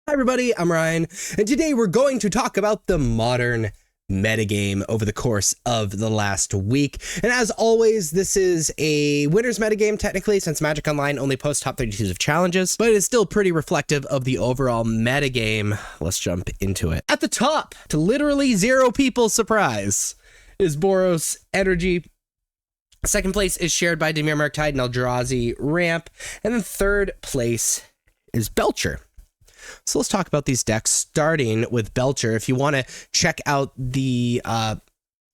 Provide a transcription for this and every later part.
Hi everybody, I'm Ryan, and today we're going to talk about the modern metagame over the course of the last week. And as always, this is a winner's metagame technically, since Magic Online only posts top 32s of challenges, but it's still pretty reflective of the overall metagame. Let's jump into it. At the top, to literally zero people's surprise, is Boros Energy. Second place is shared by Dimir Murktide and Eldrazi Ramp, and then third place is Belcher. So let's talk about these decks, starting with Belcher. If you want to check out the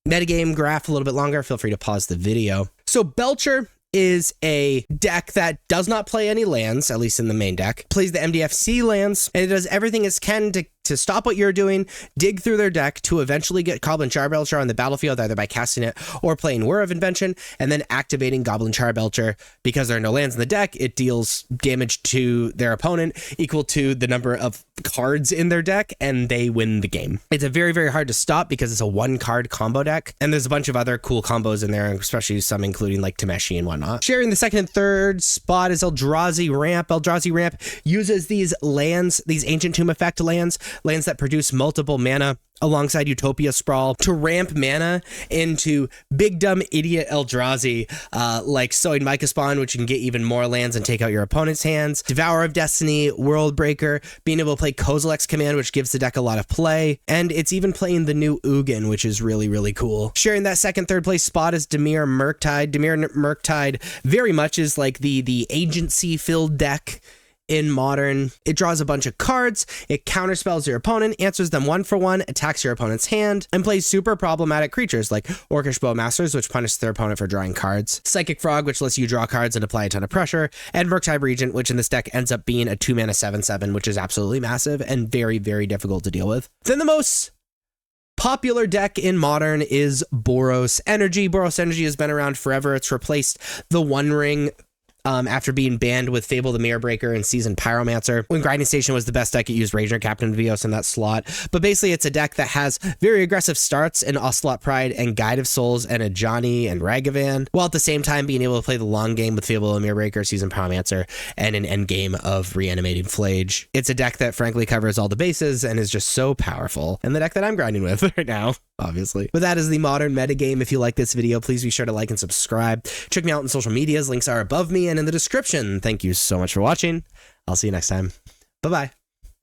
metagame graph a little bit longer, feel free to pause the video. So Belcher is a deck that does not play any lands, at least in the main deck. Plays the MDFC lands, and it does everything it can to stop what you're doing, dig through their deck to eventually get Goblin Charbelcher on the battlefield, either by casting it or playing Whir of Invention, and then activating Goblin Charbelcher. Because there are no lands in the deck, it deals damage to their opponent equal to the number of cards in their deck, and they win the game. It's a very, very hard to stop because it's a one-card combo deck, and there's a bunch of other cool combos in there, especially some including like Tameshi and whatnot. Sharing the second and third spot is Eldrazi Ramp. Eldrazi Ramp uses these lands, these Ancient Tomb Effect lands that produce multiple mana alongside Utopia Sprawl to ramp mana into big dumb idiot Eldrazi, like Soid Micah Spawn, which can get even more lands and take out your opponent's hands, Devourer of Destiny, World Breaker, being able to play Kozilek's Command, which gives the deck a lot of play, and it's even playing the new Ugin, which is really, really cool. Sharing that second, third place spot is Dimir Murktide. Dimir Murktide very much is like the agency-filled deck in Modern. It draws a bunch of cards, it counterspells your opponent, answers them one for one, attacks your opponent's hand, and plays super problematic creatures like Orcish Bowmasters, which punish their opponent for drawing cards, Psychic Frog, which lets you draw cards and apply a ton of pressure, and Murktide Regent, which in this deck ends up being a 2-mana 7/7, which is absolutely massive and very, very difficult to deal with. Then the most popular deck in Modern is Boros Energy. Boros Energy has been around forever. It's replaced the One Ring after being banned with Fable the Mirror Breaker and Seasoned Pyromancer. When Grinding Station was the best deck, it used Ranger Captain Vios in that slot. But basically, it's a deck that has very aggressive starts in Ocelot Pride and Guide of Souls and Ajani and Ragavan, while at the same time being able to play the long game with Fable the Mirror Breaker, Seasoned Pyromancer, and an end game of Reanimating Flage. It's a deck that frankly covers all the bases and is just so powerful, and the deck that I'm grinding with right now, obviously. But that is the Modern metagame. If you like this video, please be sure to like and subscribe. Check me out on social medias. Links are above me and in the description. Thank you so much for watching. I'll see you next time. Bye-bye.